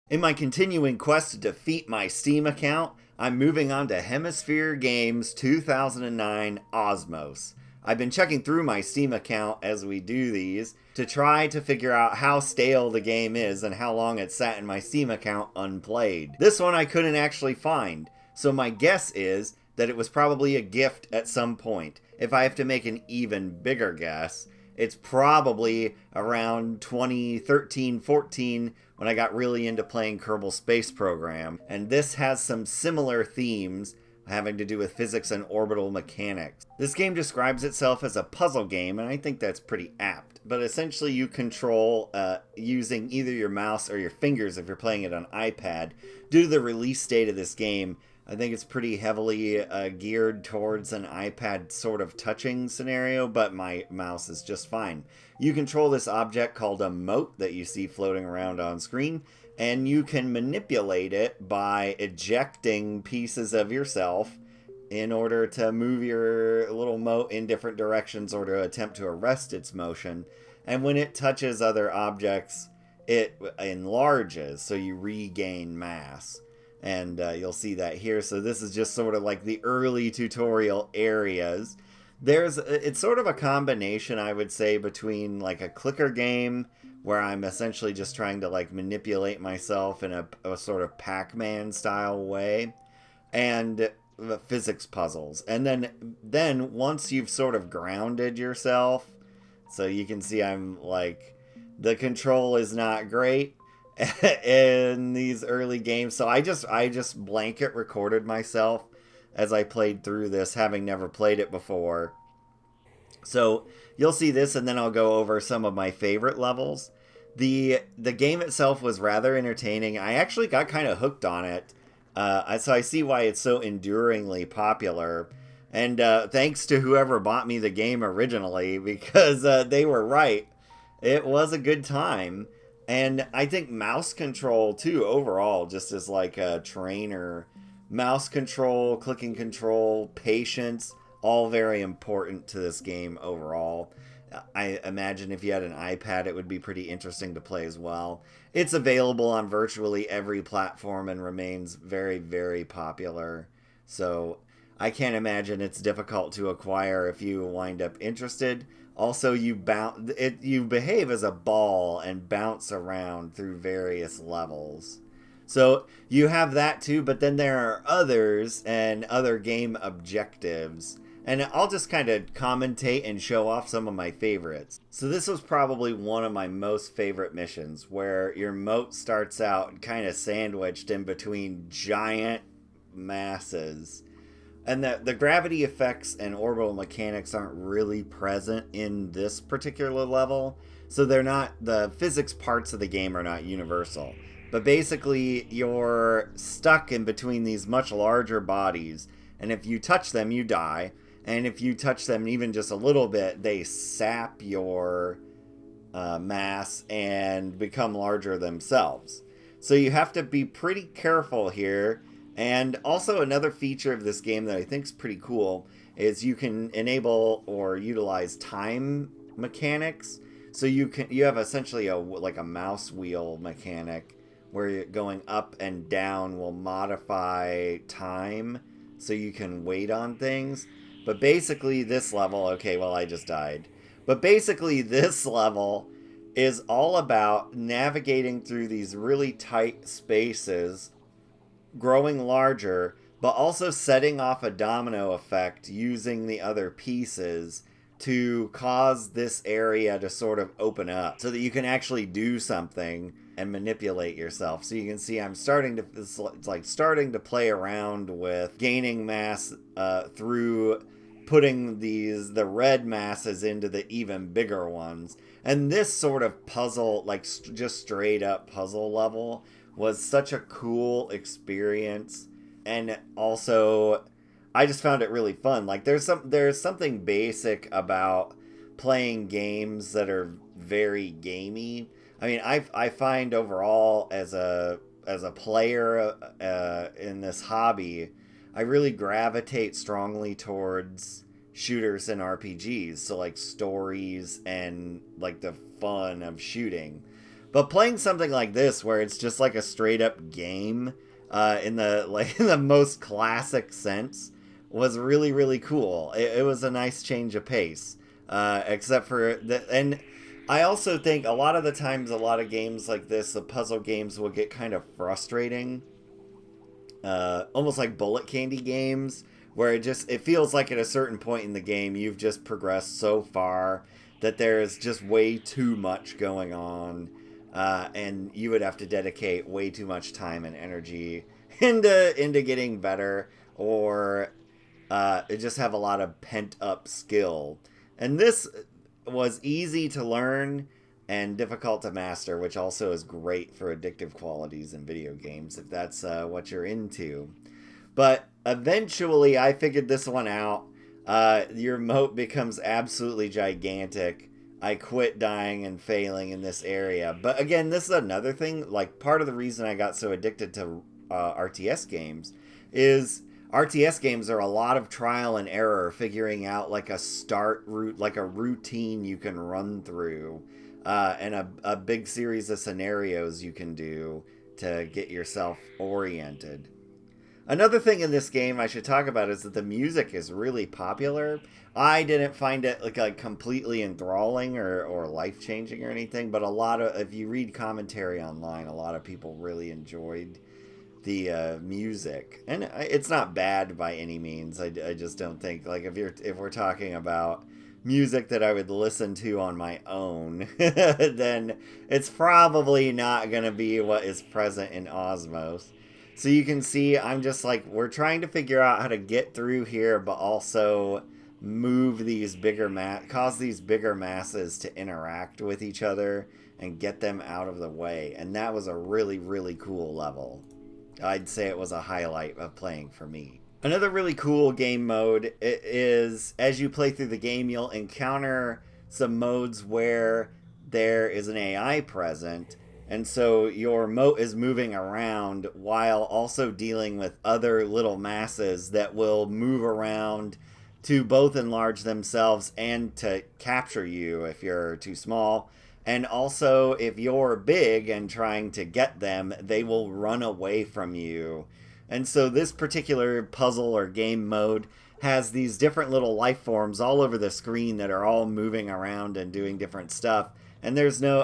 In my continuing quest to defeat my Steam account, I'm moving on to Hemisphere Games 2009 Osmos. I've been checking through my Steam account as we do these to try to figure out how stale the game is and how long it sat in my Steam account unplayed. This one I couldn't actually find, so my guess is that it was probably a gift at some point. If I have to make an even bigger guess, it's probably around 2013-14 when I got really into playing Kerbal Space Program, and this has some similar themes having to do with physics and orbital mechanics. This game describes itself as a puzzle game, and I think that's pretty apt. But essentially you control using either your mouse or your fingers if you're playing it on iPad. Due to the release date of this game, I think it's pretty heavily geared towards an iPad sort of touching scenario, but my mouse is just fine. You control this object called a mote that you see floating around on screen, and you can manipulate it by ejecting pieces of yourself in order to move your little mote in different directions or to attempt to arrest its motion. And when it touches other objects, it enlarges, so you regain mass. And you'll see that here. So this is just sort of like the early tutorial areas. It's sort of a combination, I would say, between like a clicker game where I'm essentially just trying to like manipulate myself in a sort of Pac-Man style way, and physics puzzles. And then once you've sort of grounded yourself, so you can see I'm like, the control is not great in these early games. So I just blanket recorded myself as I played through this, having never played it before. So you'll see this, and then I'll go over some of my favorite levels. The game itself was rather entertaining. I actually got kind of hooked on it. So I see why it's so enduringly popular. And thanks to whoever bought me the game originally, because they were right. It was a good time. And I think mouse control, too, overall, just as like a trainer. Mouse control, clicking control, patience, all very important to this game overall. I imagine if you had an iPad, it would be pretty interesting to play as well. It's available on virtually every platform and remains very, very popular. So I can't imagine it's difficult to acquire if you wind up interested. Also, you behave as a ball and bounce around through various levels. So you have that too, but then there are others and other game objectives. And I'll just kind of commentate and show off some of my favorites. So this was probably one of my most favorite missions, where your mote starts out kind of sandwiched in between giant masses. And the gravity effects and orbital mechanics aren't really present in this particular level. So the physics parts of the game are not universal. But basically, you're stuck in between these much larger bodies. And if you touch them, you die. And if you touch them even just a little bit, they sap your mass and become larger themselves. So you have to be pretty careful here. And also another feature of this game that I think is pretty cool is you can enable or utilize time mechanics. So you have essentially like a mouse wheel mechanic where you're going up and down will modify time so you can wait on things. But basically this level, okay, well I just died. But basically this level is all about navigating through these really tight spaces, growing larger, but also setting off a domino effect using the other pieces to cause this area to sort of open up so that you can actually do something and manipulate yourself. So you can see it's like starting to play around with gaining mass through putting the red masses into the even bigger ones. And this sort of puzzle, like just straight up puzzle level, was such a cool experience. And also, I just found it really fun. Like there's something basic about playing games that are very gamey. I mean, I find overall as a player in this hobby, I really gravitate strongly towards shooters and RPGs. So like stories and like the fun of shooting. But playing something like this, where it's just like a straight up game, in the in the most classic sense, was really really cool. It was a nice change of pace, except for and I also think a lot of the times, a lot of games like this, the puzzle games will get kind of frustrating, almost like bullet candy games, where it feels like at a certain point in the game you've just progressed so far that there's just way too much going on, and you would have to dedicate way too much time and energy into getting better, or just have a lot of pent up skill. And this was easy to learn and difficult to master, which also is great for addictive qualities in video games if that's what you're into. But eventually, I figured this one out. Your moat becomes absolutely gigantic. I quit dying and failing in this area. But again, this is another thing. Like, part of the reason I got so addicted to RTS games is RTS games are a lot of trial and error, figuring out like a start route, like a routine you can run through, and a big series of scenarios you can do to get yourself oriented. Another thing in this game I should talk about is that the music is really popular. I didn't find it like completely enthralling or life changing or anything, but if you read commentary online, a lot of people really enjoyed the music, and it's not bad by any means. I just don't think, like, if we're talking about music that I would listen to on my own, then it's probably not going to be what is present in Osmos. So you can see I'm just like, we're trying to figure out how to get through here, but also move these cause these bigger masses to interact with each other and get them out of the way. And that was a really, really cool level. I'd say it was a highlight of playing for me. Another really cool game mode is, as you play through the game, you'll encounter some modes where there is an AI present, and so your moat is moving around while also dealing with other little masses that will move around to both enlarge themselves and to capture you if you're too small. And also, if you're big and trying to get them, they will run away from you. And so this particular puzzle or game mode has these different little life forms all over the screen that are all moving around and doing different stuff. And there's no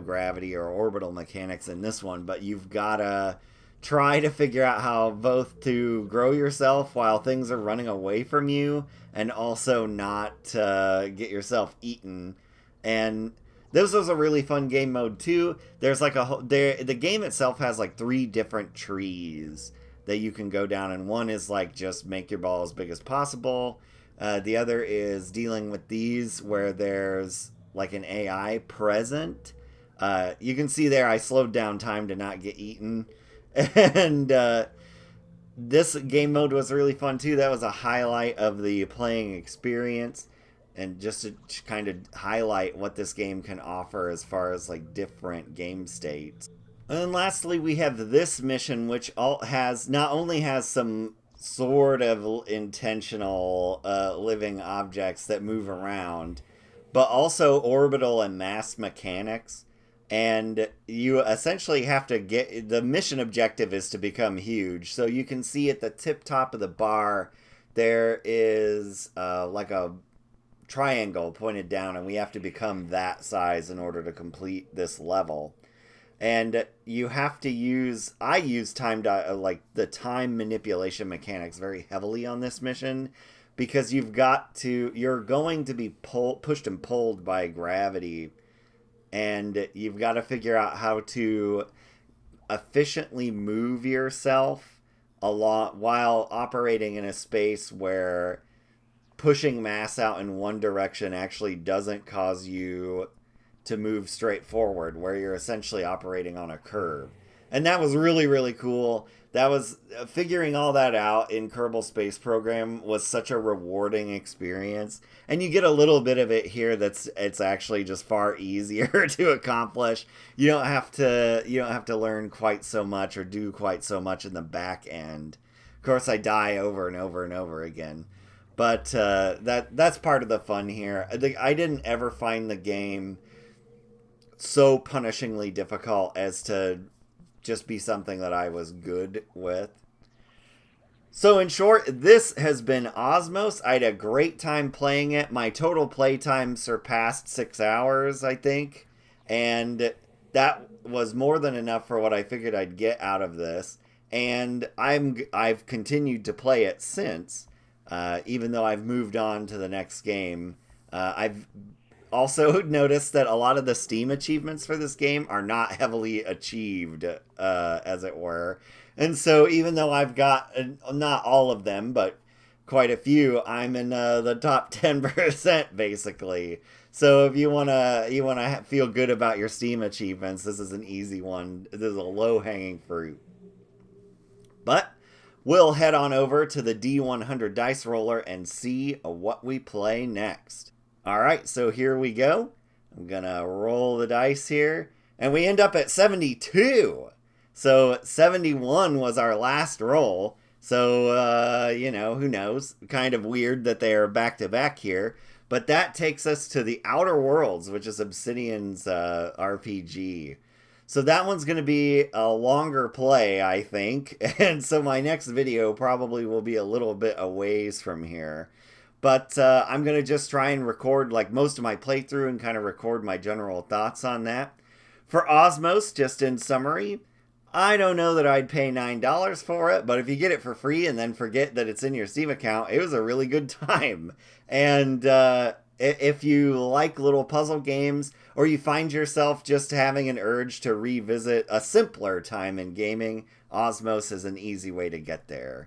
gravity or orbital mechanics in this one, but you've got to try to figure out how both to grow yourself while things are running away from you, and also not get yourself eaten. And this was a really fun game mode too. There's like the game itself has like 3 different trees that you can go down, and one is like just make your ball as big as possible. The other is dealing with these where there's like an AI present. You can see there I slowed down time to not get eaten. And this game mode was really fun too. That was a highlight of the playing experience, and just to kind of highlight what this game can offer as far as like different game states. And then lastly, we have this mission, which not only has some sort of intentional living objects that move around, but also orbital and mass mechanics. And you essentially have to the mission objective is to become huge. So you can see at the tip top of the bar, there is like a triangle pointed down, and we have to become that size in order to complete this level. And you have to I use like the time manipulation mechanics very heavily on this mission, because you're going to be pushed and pulled by gravity, and you've got to figure out how to efficiently move yourself a lot while operating in a space where pushing mass out in one direction actually doesn't cause you to move straight forward, where you're essentially operating on a curve. And that was really, really cool. That was figuring all that out in Kerbal Space Program was such a rewarding experience. And you get a little bit of it here it's actually just far easier to accomplish. You don't have to learn quite so much or do quite so much in the back end. Of course, I die over and over and over again. But that's part of the fun here. I didn't ever find the game so punishingly difficult as to just be something that I was good with. So, in short, this has been Osmos. I had a great time playing it. My total playtime surpassed 6 hours, I think. And that was more than enough for what I figured I'd get out of this. And I've continued to play it since, even though I've moved on to the next game. I've also noticed that a lot of the Steam achievements for this game are not heavily achieved, as it were. And so even though I've got not all of them, but quite a few, I'm in the top 10% basically. So if you wanna feel good about your Steam achievements, this is an easy one. This is a low hanging fruit. But we'll head on over to the D100 dice roller and see what we play next. All right, so here we go. I'm gonna roll the dice here, and we end up at 72. So 71 was our last roll. So, who knows? Kind of weird that they are back to back here. But that takes us to the Outer Worlds, which is Obsidian's RPG. So that one's going to be a longer play, I think. And so my next video probably will be a little bit a ways from here. But I'm going to just try and record like most of my playthrough and kind of record my general thoughts on that. For Osmos, just in summary, I don't know that I'd pay $9 for it, but if you get it for free and then forget that it's in your Steam account, it was a really good time. And if you like little puzzle games, or you find yourself just having an urge to revisit a simpler time in gaming, Osmos is an easy way to get there.